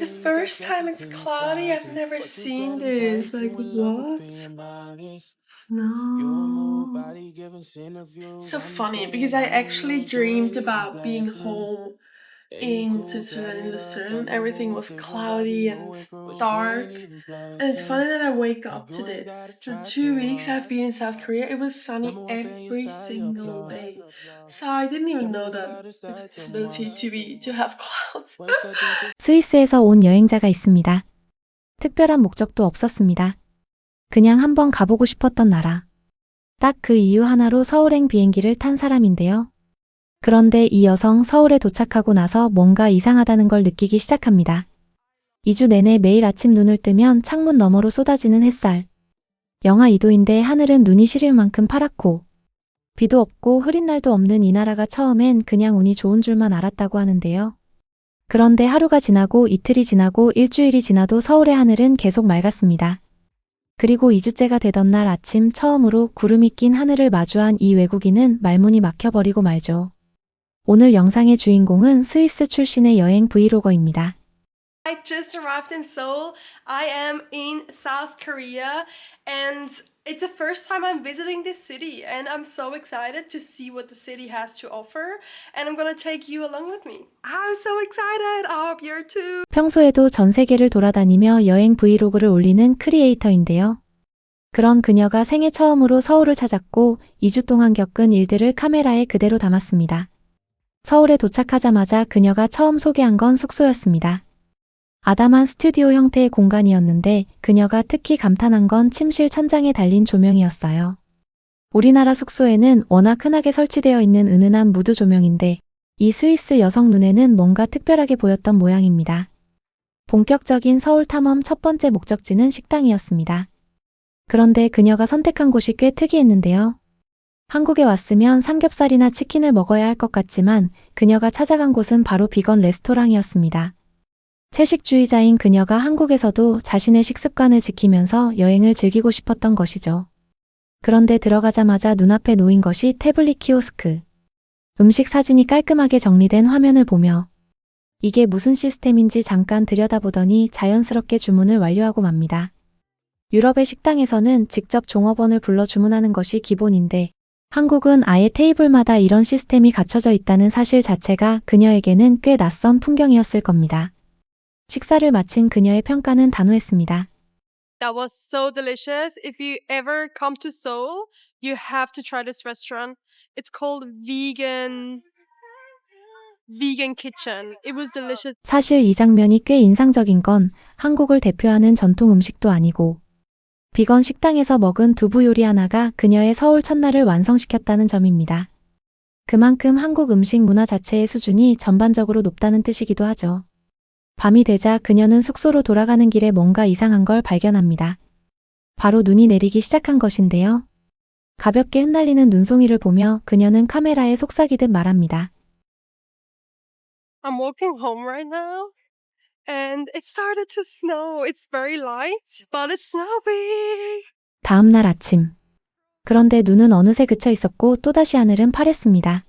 the first time it's cloudy. I've never seen this. Like, what? Snow. So funny because I actually dreamed about being home in Switzerland, in Lucerne. Everything was cloudy and dark. And it's funny that I wake up to this. The 2 weeks I've been in South Korea, it was sunny every single day. So I didn't even know that it's a possibility to have clouds. 스위스에서 온 여행자가 있습니다. 특별한 목적도 없었습니다. 그냥 한번 가보고 싶었던 나라. 딱 그 이유 하나로 서울행 비행기를 탄 사람인데요. 그런데 이 여성 서울에 도착하고 나서 뭔가 이상하다는 걸 느끼기 시작합니다. 2주 내내 매일 아침 눈을 뜨면 창문 너머로 쏟아지는 햇살. 영하 2도인데 하늘은 눈이 시릴 만큼 파랗고 비도 없고 흐린 날도 없는 이 나라가 처음엔 그냥 운이 좋은 줄만 알았다고 하는데요. 그런데 하루가 지나고 이틀이 지나고 일주일이 지나도 서울의 하늘은 계속 맑았습니다. 그리고 2주째가 되던 날 아침 처음으로 구름이 낀 하늘을 마주한 이 외국인은 말문이 막혀버리고 말죠. 오늘 영상의 주인공은 스위스 출신의 여행 브이로거입니다. I just arrived in Seoul. I am in South Korea and it's the first time I'm visiting this city and I'm so excited to see what the city has to offer and I'm gonna take you along with me. I'm so excited. I hope you're too. 평소에도 전 세계를 돌아다니며 여행 브이로그를 올리는 크리에이터인데요. 그런 그녀가 생애 처음으로 서울을 찾았고 2주 동안 겪은 일들을 카메라에 그대로 담았습니다. 서울에 도착하자마자 그녀가 처음 소개한 건 숙소였습니다. 아담한 스튜디오 형태의 공간이었는데 그녀가 특히 감탄한 건 침실 천장에 달린 조명이었어요. 우리나라 숙소에는 워낙 흔하게 설치되어 있는 은은한 무드 조명인데 이 스위스 여성 눈에는 뭔가 특별하게 보였던 모양입니다. 본격적인 서울 탐험 첫 번째 목적지는 식당이었습니다. 그런데 그녀가 선택한 곳이 꽤 특이했는데요. 한국에 왔으면 삼겹살이나 치킨을 먹어야 할 것 같지만 그녀가 찾아간 곳은 바로 비건 레스토랑이었습니다. 채식주의자인 그녀가 한국에서도 자신의 식습관을 지키면서 여행을 즐기고 싶었던 것이죠. 그런데 들어가자마자 눈앞에 놓인 것이 태블릿 키오스크. 음식 사진이 깔끔하게 정리된 화면을 보며 이게 무슨 시스템인지 잠깐 들여다보더니 자연스럽게 주문을 완료하고 맙니다. 유럽의 식당에서는 직접 종업원을 불러 주문하는 것이 기본인데 한국은 아예 테이블마다 이런 시스템이 갖춰져 있다는 사실 자체가 그녀에게는 꽤 낯선 풍경이었을 겁니다. 식사를 마친 그녀의 평가는 단호했습니다. That was so delicious. If you ever come to Seoul, you have to try this restaurant. It's called Vegan Kitchen. It was delicious. 사실 이 장면이 꽤 인상적인 건 한국을 대표하는 전통 음식도 아니고 비건 식당에서 먹은 두부 요리 하나가 그녀의 서울 첫날을 완성시켰다는 점입니다. 그만큼 한국 음식 문화 자체의 수준이 전반적으로 높다는 뜻이기도 하죠. 밤이 되자 그녀는 숙소로 돌아가는 길에 뭔가 이상한 걸 발견합니다. 바로 눈이 내리기 시작한 것인데요. 가볍게 흩날리는 눈송이를 보며 그녀는 카메라에 속삭이듯 말합니다. I'm walking home right now and it started to snow. It's very light, but it's snowing. 다음 날 아침. 그런데 눈은 어느새 그쳐 있었고 또다시 하늘은 파랬습니다.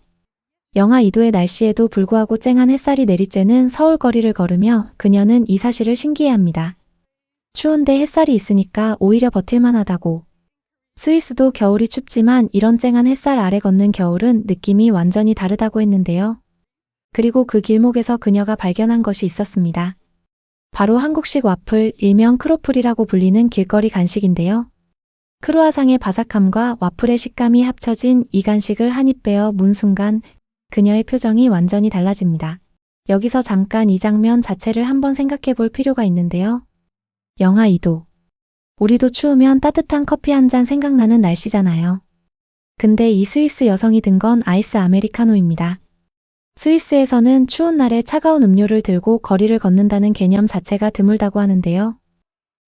영하 2도의 날씨에도 불구하고 쨍한 햇살이 내리쬐는 서울 거리를 걸으며 그녀는 이 사실을 신기해합니다. 추운데 햇살이 있으니까 오히려 버틸만 하다고. 스위스도 겨울이 춥지만 이런 쨍한 햇살 아래 걷는 겨울은 느낌이 완전히 다르다고 했는데요. 그리고 그 길목에서 그녀가 발견한 것이 있었습니다. 바로 한국식 와플, 일명 크로플이라고 불리는 길거리 간식인데요. 크루아상의 바삭함과 와플의 식감이 합쳐진 이 간식을 한 입 베어 문 순간 그녀의 표정이 완전히 달라집니다. 여기서 잠깐 이 장면 자체를 한번 생각해 볼 필요가 있는데요. 영하 2도. 우리도 추우면 따뜻한 커피 한 잔 생각나는 날씨잖아요. 근데 이 스위스 여성이 든 건 아이스 아메리카노입니다. 스위스에서는 추운 날에 차가운 음료를 들고 거리를 걷는다는 개념 자체가 드물다고 하는데요.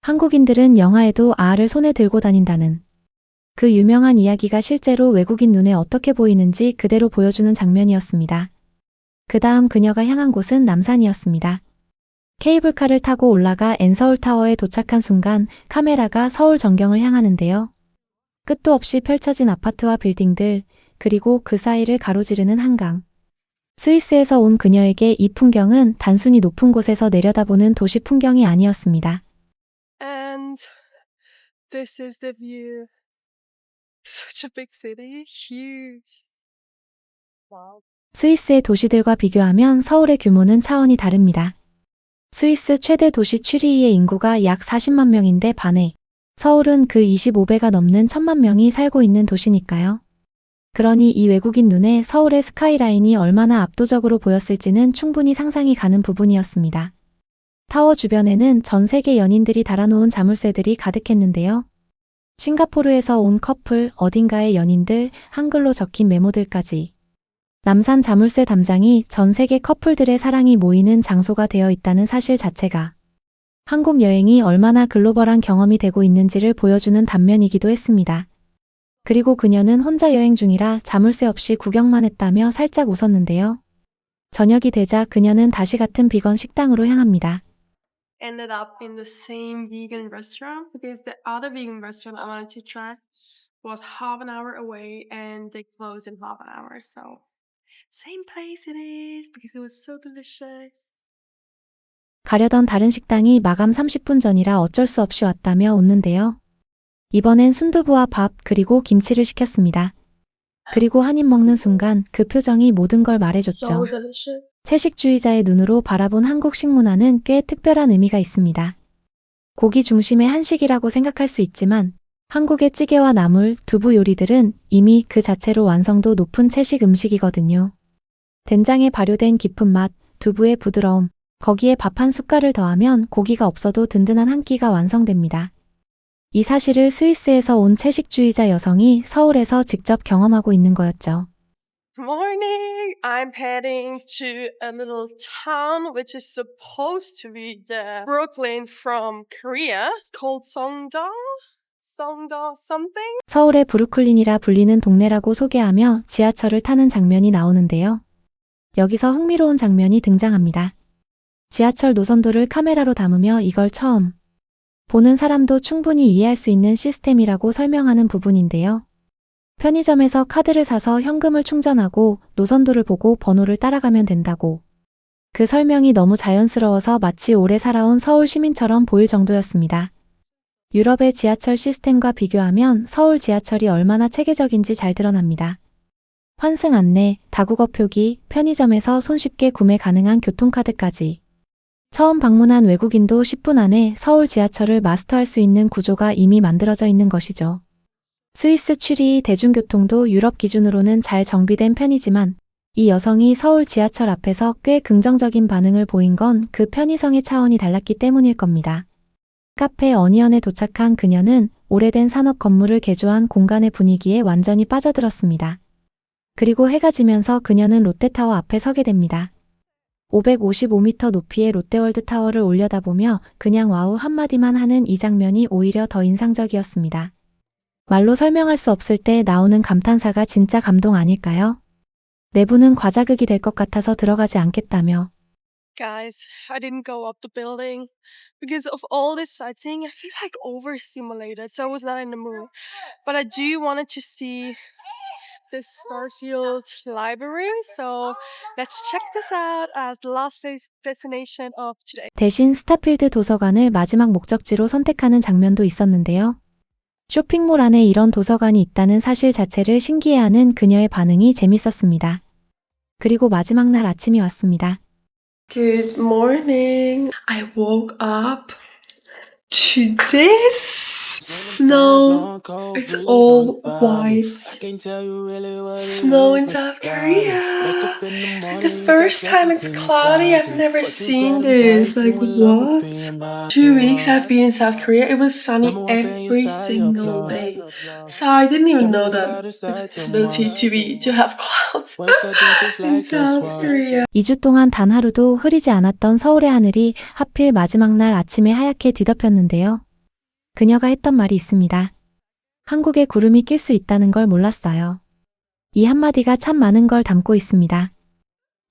한국인들은 영하에도 아아를 손에 들고 다닌다는 그 유명한 이야기가 실제로 외국인 눈에 어떻게 보이는지 그대로 보여주는 장면이었습니다. 그 다음 그녀가 향한 곳은 남산이었습니다. 케이블카를 타고 올라가 엔서울타워에 도착한 순간 카메라가 서울 전경을 향하는데요. 끝도 없이 펼쳐진 아파트와 빌딩들, 그리고 그 사이를 가로지르는 한강. 스위스에서 온 그녀에게 이 풍경은 단순히 높은 곳에서 내려다보는 도시 풍경이 아니었습니다. And this is the view. Such a big city, huge. Wow. 스위스의 도시들과 비교하면 서울의 규모는 차원이 다릅니다. 스위스 최대 도시 취리히의 인구가 약 40만 명인데 반해 서울은 그 25배가 넘는 1000만 명이 살고 있는 도시니까요. 그러니 이 외국인 눈에 서울의 스카이라인이 얼마나 압도적으로 보였을지는 충분히 상상이 가는 부분이었습니다. 타워 주변에는 전 세계 연인들이 달아놓은 자물쇠들이 가득했는데요. 싱가포르에서 온 커플, 어딘가의 연인들, 한글로 적힌 메모들까지. 남산 자물쇠 담장이 전 세계 커플들의 사랑이 모이는 장소가 되어 있다는 사실 자체가 한국 여행이 얼마나 글로벌한 경험이 되고 있는지를 보여주는 단면이기도 했습니다. 그리고 그녀는 혼자 여행 중이라 자물쇠 없이 구경만 했다며 살짝 웃었는데요. 저녁이 되자 그녀는 다시 같은 비건 식당으로 향합니다. Ended up in the same vegan restaurant because the other vegan restaurant I wanted to try was half an hour away and they closed in half an hour. So same place it is because it was so delicious. 가려던 다른 식당이 마감 30분 전이라 어쩔 수 없이 왔다며 웃는데요. 이번엔 순두부와 밥 그리고 김치를 시켰습니다. 그리고 한 입 먹는 순간 그 표정이 모든 걸 말해줬죠. So delicious. 채식주의자의 눈으로 바라본 한국 식문화는 꽤 특별한 의미가 있습니다. 고기 중심의 한식이라고 생각할 수 있지만 한국의 찌개와 나물, 두부 요리들은 이미 그 자체로 완성도 높은 채식 음식이거든요. 된장에 발효된 깊은 맛, 두부의 부드러움, 거기에 밥 한 숟갈을 더하면 고기가 없어도 든든한 한 끼가 완성됩니다. 이 사실을 스위스에서 온 채식주의자 여성이 서울에서 직접 경험하고 있는 거였죠. Morning! I'm heading to a little town which is supposed to be the Brooklyn from Korea. It's called Songdo? Songdo something? 서울의 브루클린이라 불리는 동네라고 소개하며 지하철을 타는 장면이 나오는데요. 여기서 흥미로운 장면이 등장합니다. 지하철 노선도를 카메라로 담으며 이걸 처음 보는 사람도 충분히 이해할 수 있는 시스템이라고 설명하는 부분인데요. 편의점에서 카드를 사서 현금을 충전하고 노선도를 보고 번호를 따라가면 된다고. 그 설명이 너무 자연스러워서 마치 오래 살아온 서울 시민처럼 보일 정도였습니다. 유럽의 지하철 시스템과 비교하면 서울 지하철이 얼마나 체계적인지 잘 드러납니다. 환승 안내, 다국어 표기, 편의점에서 손쉽게 구매 가능한 교통카드까지. 처음 방문한 외국인도 10분 안에 서울 지하철을 마스터할 수 있는 구조가 이미 만들어져 있는 것이죠. 스위스 취리히 대중교통도 유럽 기준으로는 잘 정비된 편이지만 이 여성이 서울 지하철 앞에서 꽤 긍정적인 반응을 보인 건 그 편의성의 차원이 달랐기 때문일 겁니다. 카페 어니언에 도착한 그녀는 오래된 산업 건물을 개조한 공간의 분위기에 완전히 빠져들었습니다. 그리고 해가 지면서 그녀는 롯데타워 앞에 서게 됩니다. 555m 높이의 롯데월드 타워를 올려다보며 그냥 와우 한마디만 하는 이 장면이 오히려 더 인상적이었습니다. 말로 설명할 수 없을 때 나오는 감탄사가 진짜 감동 아닐까요? 내부는 과자극이 될 것 같아서 들어가지 않겠다며. Guys, I didn't go up the building because of all this sightseeing. I feel like overstimulated, so I was not in the mood. But I do wanted to see the Starfield Library, so let's check this out as the last destination of today. 대신 스타필드 도서관을 마지막 목적지로 선택하는 장면도 있었는데요. 쇼핑몰 안에 이런 도서관이 있다는 사실 자체를 신기해하는 그녀의 반응이 재밌었습니다. 그리고 마지막 날 아침이 왔습니다. Good morning. I woke up to this snow. It's all white. Snow in South Korea. The first time it's cloudy. I've never seen this. Like, what? 2 weeks I've been in South Korea. It was sunny every single day. So I didn't even know that it's a possibility to have clouds in South Korea. 2주 동안 단 하루도 흐리지 않았던 서울의 하늘이 하필 마지막 날 아침에 하얗게 뒤덮였는데요. 그녀가 했던 말이 있습니다. 한국에 구름이 낄 수 있다는 걸 몰랐어요. 이 한마디가 참 많은 걸 담고 있습니다.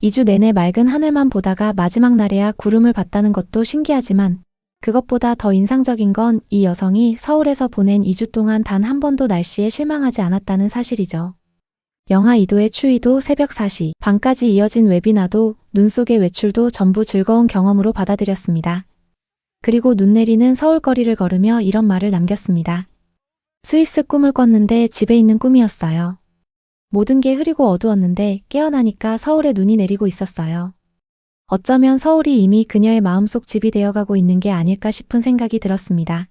2주 내내 맑은 하늘만 보다가 마지막 날에야 구름을 봤다는 것도 신기하지만 그것보다 더 인상적인 건 이 여성이 서울에서 보낸 2주 동안 단 한 번도 날씨에 실망하지 않았다는 사실이죠. 영하 2도의 추위도 새벽 4시 반까지 이어진 웨비나도 눈 속의 외출도 전부 즐거운 경험으로 받아들였습니다. 그리고 눈 내리는 서울 거리를 걸으며 이런 말을 남겼습니다. 스위스 꿈을 꿨는데 집에 있는 꿈이었어요. 모든 게 흐리고 어두웠는데 깨어나니까 서울에 눈이 내리고 있었어요. 어쩌면 서울이 이미 그녀의 마음속 집이 되어가고 있는 게 아닐까 싶은 생각이 들었습니다.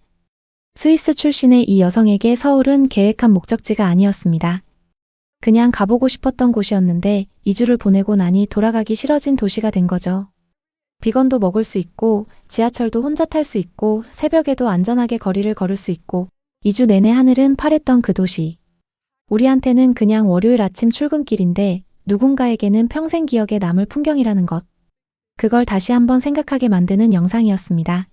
스위스 출신의 이 여성에게 서울은 계획한 목적지가 아니었습니다. 그냥 가보고 싶었던 곳이었는데 2주를 보내고 나니 돌아가기 싫어진 도시가 된 거죠. 비건도 먹을 수 있고 지하철도 혼자 탈 수 있고 새벽에도 안전하게 거리를 걸을 수 있고 2주 내내 하늘은 파랬던 그 도시. 우리한테는 그냥 월요일 아침 출근길인데 누군가에게는 평생 기억에 남을 풍경이라는 것. 그걸 다시 한번 생각하게 만드는 영상이었습니다.